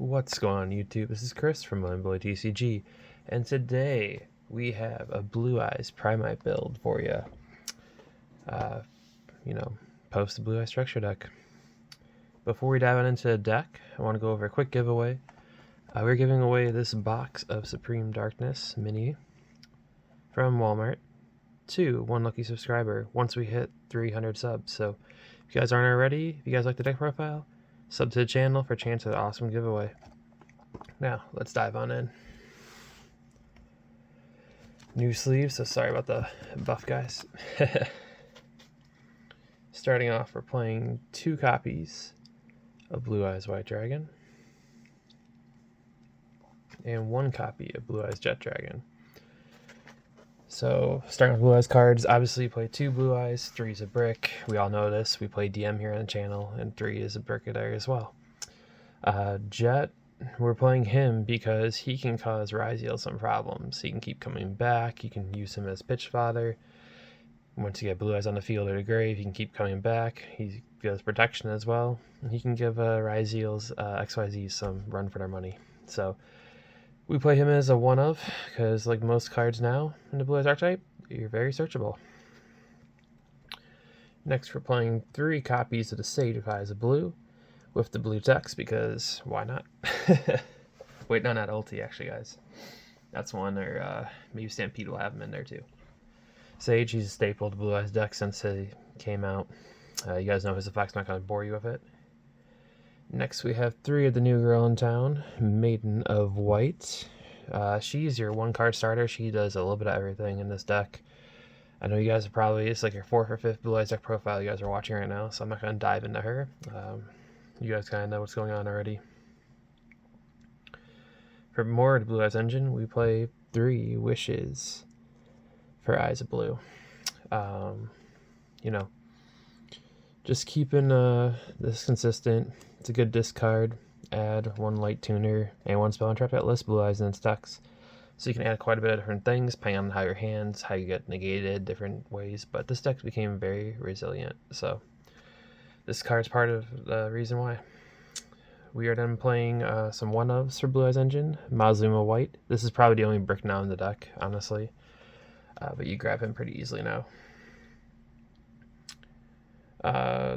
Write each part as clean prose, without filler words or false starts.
What's going on YouTube? This is Chris from TCG, and today we have a Blue Eyes Primite build for you. Post the Blue Eyes structure deck. Before we dive into the deck, I want to go over a quick giveaway. We're giving away this box of Supreme Darkness Mini from Walmart to one lucky subscriber once we hit 300 subs. So if you guys aren't already, if you guys like the deck profile, sub to the channel for a chance at an awesome giveaway. Now, let's dive on in. New sleeves, so sorry about the buff, guys. Starting off, we're playing 2 copies of Blue Eyes White Dragon and 1 copy of Blue Eyes Jet Dragon. So, starting with Blue Eyes cards, obviously you play 2 Blue Eyes, 3 is a brick. We all know this. We play DM here on the channel, and 3 is a brick there as well. Jet, we're playing him because he can cause Ryziel some problems. He can keep coming back. You can use him as pitch fodder. Once you get Blue Eyes on the field or the grave, he can keep coming back. He gives protection as well. He can give Ryziel's XYZ some run for their money. So we play him as a one-of, because like most cards now in the Blue Eyes archetype, you're very searchable. Next, we're playing 3 copies of the Sage of Eyes of Blue with the blue text, because why not? Wait, no, not ulti, actually, guys. That's one, or maybe Stampede will have him in there too. Sage, he's a staple to Blue Eyes deck since he came out. You guys know his effect's not going to bore you with it. Next, we have 3 of the new girl in town, Maiden of White. She's your 1-card starter. She does a little bit of everything in this deck. I know you guys are probably, it's like your 4th or 5th Blue Eyes deck profile you guys are watching right now, so I'm not going to dive into her. You guys kind of know what's going on already. For more of the Blue Eyes engine, we play 3 Wishes for Eyes of Blue. Just keeping this consistent. It's a good discard. Add 1 light tuner and 1 spell and trap that lists Blue Eyes in its decks. So you can add quite a bit of different things, depending on how your hands, how you get negated, different ways. But this deck became very resilient. So this card's part of the reason why. We are then playing some one-ofs for Blue Eyes engine. Mazuma White. This is probably the only brick now in the deck, honestly. But you grab him pretty easily now.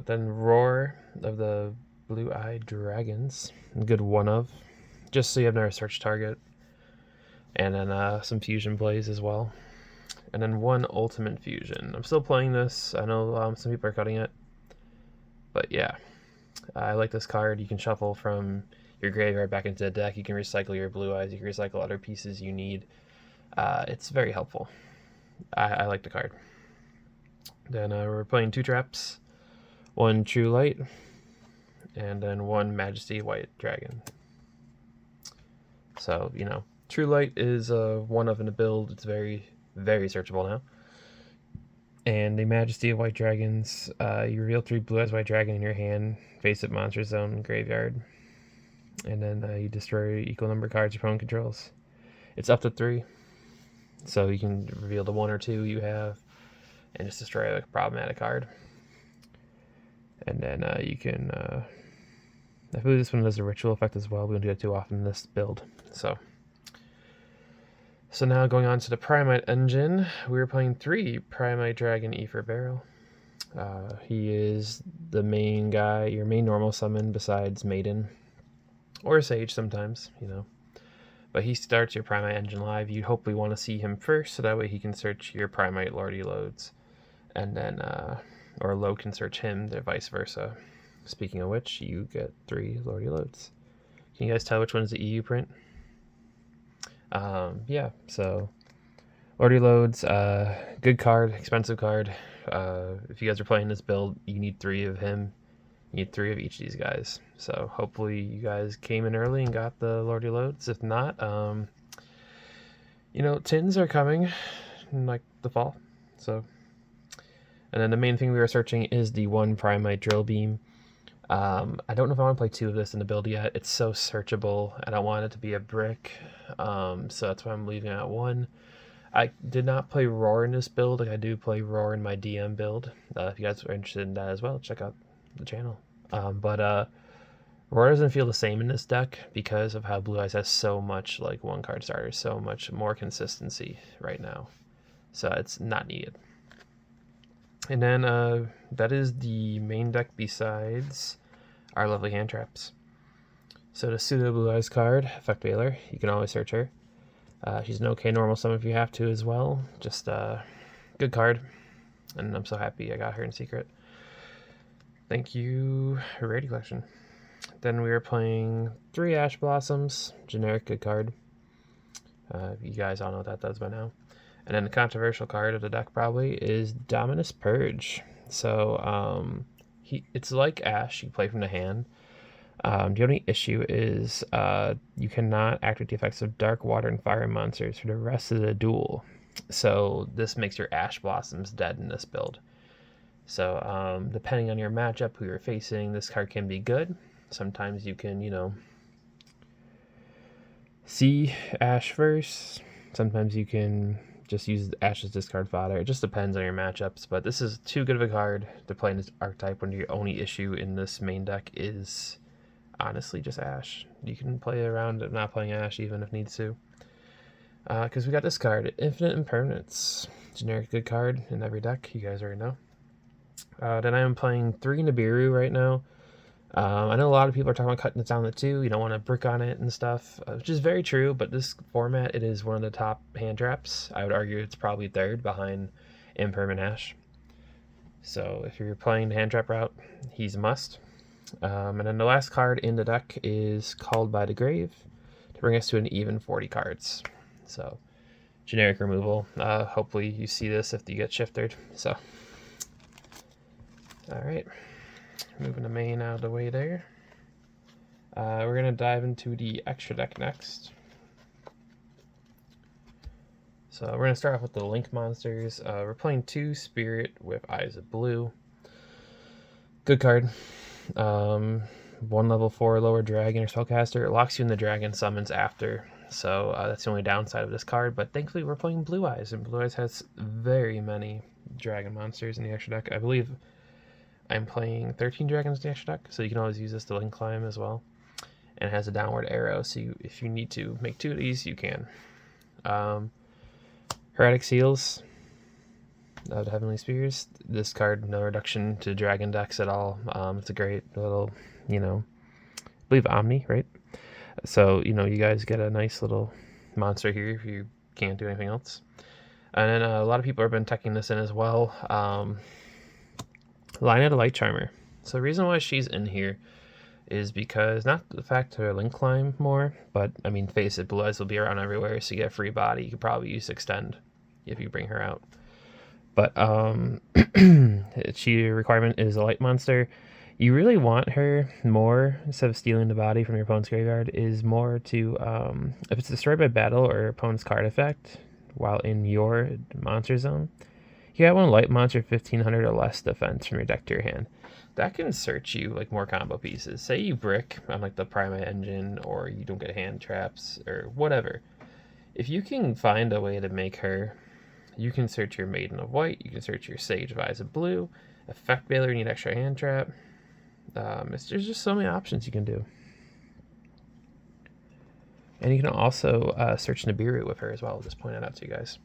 Then Roar of the Blue-Eyed Dragons. A good one-of. Just so you have another search target. And then some fusion plays as well. And then 1 Ultimate Fusion. I'm still playing this. I know some people are cutting it. But yeah. I like this card. You can shuffle from your graveyard back into the deck. You can recycle your Blue Eyes. You can recycle other pieces you need. It's very helpful. I like the card. Then we're playing 2 traps. 1 True Light. And then 1 Majesty White Dragon. So, True Light is one of in the build. It's very, very searchable now. And the Majesty of White Dragons, you reveal 3 Blue Eyes White Dragon in your hand, face up Monster Zone, Graveyard. And then you destroy equal number of cards your opponent controls. It's up to 3. So you can reveal the 1 or 2 you have and just destroy a problematic card. And then you can, I believe this one does a ritual effect as well. We don't do that too often in this build. So now going on to the Primite engine, we're playing 3 Primite Dragon Ether Barrel. He is the main guy, your main normal summon besides Maiden. Or Sage sometimes, But he starts your Primite engine live. You hopefully want to see him first, so that way he can search your Primite Lordy Loads. And then, or Load can search him, or vice versa. Speaking of which, you get 3 Lordy Loads. Can you guys tell which one's the EU print? Yeah, so Lordy Loads, good card, expensive card. If you guys are playing this build, you need 3 of him. You need 3 of each of these guys. So hopefully you guys came in early and got the Lordy Loads. If not, tins are coming in like the fall. So, and then the main thing we were searching is the 1 Primite Drill Beam. I don't know if I want to play 2 of this in the build yet. It's so searchable, and I want it to be a brick. So that's why I'm leaving it at 1. I did not play Roar in this build. Like I do play Roar in my DM build. If you guys are interested in that as well, check out the channel. Roar doesn't feel the same in this deck because of how Blue Eyes has so much like one card starters, so much more consistency right now. So it's not needed. And then that is the main deck besides our lovely hand traps. So the pseudo Blue Eyes card, Effect Veiler, you can always search her. She's an okay normal summon if you have to as well. Just a good card. And I'm so happy I got her in secret. Thank you, Rarity Collection. Then we are playing 3 Ash Blossoms, generic good card. You guys all know what that does by now. And then the controversial card of the deck probably is Dominus Purge. So it's like Ash, you play from the hand. The only issue is you cannot activate the effects of Dark, Water, and Fire monsters for the rest of the duel. So this makes your Ash Blossoms dead in this build. So depending on your matchup, who you're facing, this card can be good. Sometimes you can, see Ash first. Sometimes you can just use Ash's discard fodder. It just depends on your matchups, but this is too good of a card to play in this archetype when your only issue in this main deck is honestly just Ash. You can play around it not playing Ash even if needs to. Because we got this card, Infinite Impermanence. Generic good card in every deck, you guys already know. Then I am playing 3 Nibiru right now. I know a lot of people are talking about cutting it down to 2. You don't want to brick on it and stuff, which is very true, but this format, it is one of the top hand traps. I would argue it's probably 3rd behind Impermanent Ash. So if you're playing the hand trap route, he's a must. And then the last card in the deck is Called by the Grave to bring us to an even 40 cards. So generic removal. Hopefully you see this if you get shifted. So, all right. Moving the main out of the way there. We're going to dive into the extra deck next. So we're going to start off with the Link monsters. We're playing 2 Spirit with Eyes of Blue. Good card. 1 level 4 lower dragon or spellcaster. It locks you in the dragon summons after. So that's the only downside of this card. But thankfully we're playing Blue Eyes. And Blue Eyes has very many dragon monsters in the extra deck. I believe I'm playing 13 dragons in the extra deck, so you can always use this to link climb as well. And it has a downward arrow, so if you need to make 2 of these, you can. Heretic Seals of the Heavenly Spears. This card, no reduction to dragon decks at all. It's a great little, I believe Omni, right? So, you guys get a nice little monster here if you can't do anything else. And then a lot of people have been teching this in as well. Line of the Light Charmer. So the reason why she's in here is because not the fact to link climb more, but I mean, face it, Blue Eyes will be around everywhere, so you get a free body. You could probably use Extend if you bring her out. But she requirement is a light monster. You really want her more, instead of stealing the body from your opponent's graveyard, is more to if it's destroyed by battle or opponent's card effect while in your monster zone, you have 1 light monster 1500 or less defense from your deck to your hand. That can search you like more combo pieces. Say you brick on like the Primate engine, or you don't get hand traps or whatever. If you can find a way to make her, you can search your Maiden of White, you can search your Sage of Eyes of Blue, Effect Veiler, you need extra hand trap. There's just so many options you can do. And you can also search Nibiru with her as well. I'll just point that out to you guys.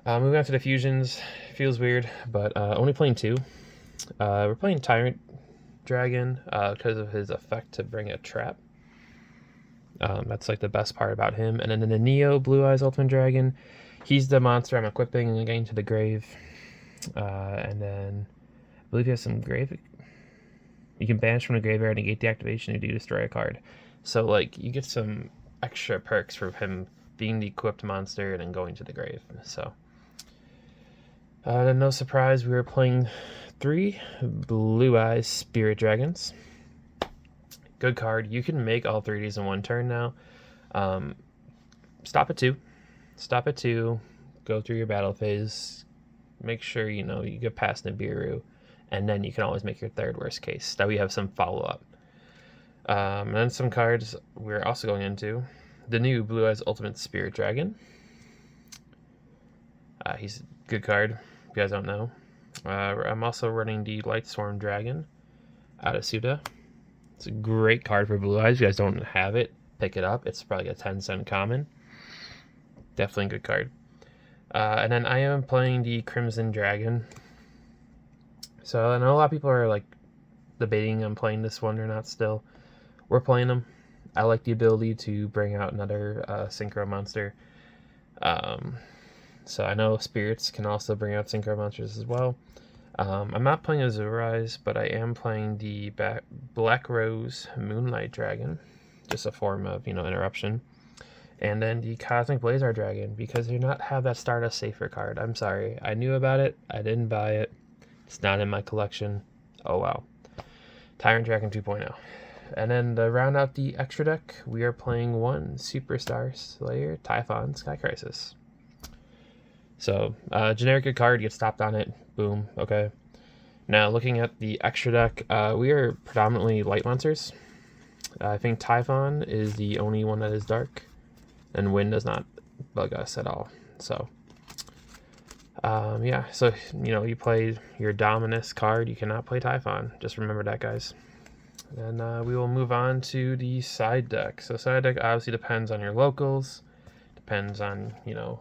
Moving on to the fusions, feels weird, but only playing 2. We're playing Tyrant Dragon because of his effect to bring a trap. That's like the best part about him. And then the Neo Blue Eyes Ultimate Dragon, he's the monster I'm equipping and getting to the grave. And then I believe he has some grave. You can banish from the graveyard and negate the activation to destroy a card. So like you get some extra perks for him being the equipped monster and then going to the grave. So. Then no surprise, we were playing 3 Blue Eyes Spirit Dragons. Good card. You can make all 3 of these in 1 turn now. Stop at 2. Stop at 2. Go through your battle phase. Make sure you get past Nibiru, and then you can always make your 3rd worst case. That way you have some follow up. And then some cards we're also going into. The new Blue Eyes Ultimate Spirit Dragon. He's a good card. You guys don't know. I'm also running the Lightstorm Dragon out of Suda. It's a great card for Blue Eyes. If you guys don't have it, pick it up. It's probably a 10-cent common. Definitely a good card. And then I am playing the Crimson Dragon. So I know a lot of people are like debating on playing this one or not still. We're playing them. I like the ability to bring out another synchro monster. So I know spirits can also bring out synchro monsters as well. I'm not playing a Azurize, but I am playing the Black Rose Moonlight Dragon. Just a form of, interruption. And then the Cosmic Blazar Dragon, because they do not have that Stardust Safer card. I'm sorry. I knew about it. I didn't buy it. It's not in my collection. Oh, wow. Tyrant Dragon 2.0. And then to round out the extra deck, we are playing one Superstar Slayer Typhon Sky Crisis. So, generic good card, get stopped on it, boom, okay. Now, looking at the extra deck, we are predominantly light monsters. I think Typhon is the only one that is dark, and wind does not bug us at all. So, yeah, so, you play your Dominus card, you cannot play Typhon. Just remember that, guys. And we will move on to the side deck. So side deck obviously depends on your locals, depends on,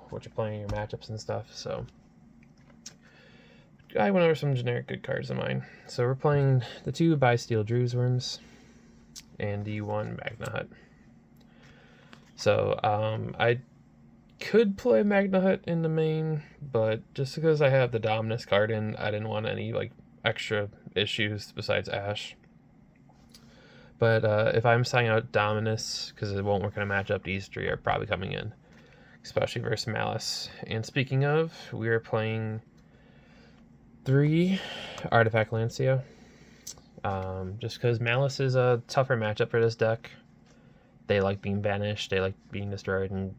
what you're playing, your matchups and stuff. So I went over some generic good cards of mine. So we're playing the 2 Bysteel Drewsworms and the 1 Magna Hut. So I could play Magna Hut in the main, but just because I have the Dominus card in, I didn't want any extra issues besides Ash. But if I'm signing out Dominus, because it won't work in a matchup, these 3 are probably coming in, especially versus Malice. And speaking of, we are playing 3 Artifact Lancia. Just because Malice is a tougher matchup for this deck. They like being banished, they like being destroyed, and,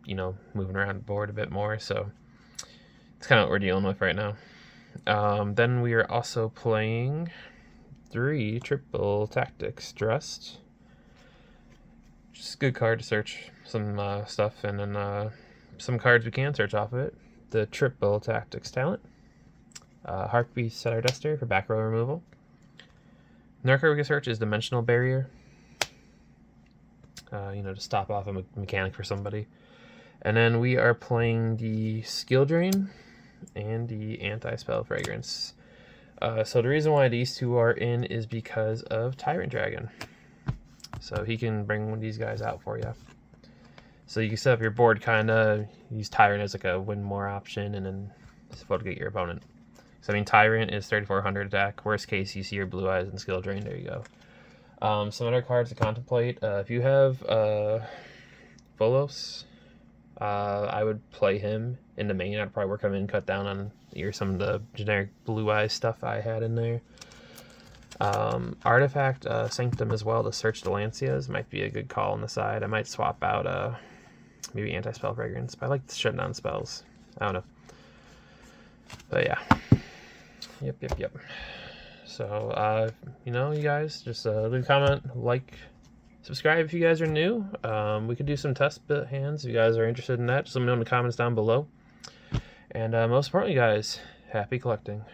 moving around the board a bit more. So it's kind of what we're dealing with right now. Then we are also playing 3 Triple Tactics Dressed. Just a good card to search some stuff, and then some cards we can search off of it. The Triple Tactics Talent. Heartbeat Setter Duster for back row removal. Another card we can search is Dimensional Barrier. To stop off a mechanic for somebody. And then we are playing the Skill Drain and the Anti-Spell Fragrance. So the reason why these 2 are in is because of Tyrant Dragon. So he can bring one of these guys out for you. So you can set up your board use Tyrant as a win more option, and then just get your opponent. So Tyrant is 3,400 attack. Worst case, you see your Blue Eyes and Skill Drain. There you go. Some other cards to contemplate. If you have Volos, I would play him in the main. I'd probably work him in, cut down on some of the generic Blue Eyes stuff I had in there. Artifact Sanctum as well to search the Lancias might be a good call on the side. I might swap out maybe Anti-Spell Fragrance, but I like shutting down spells. I don't know. But yeah. Yep. So, you guys, just leave a comment, subscribe if you guys are new. We could do some test hands if you guys are interested in that. Just let me know in the comments down below. And most importantly, guys, happy collecting.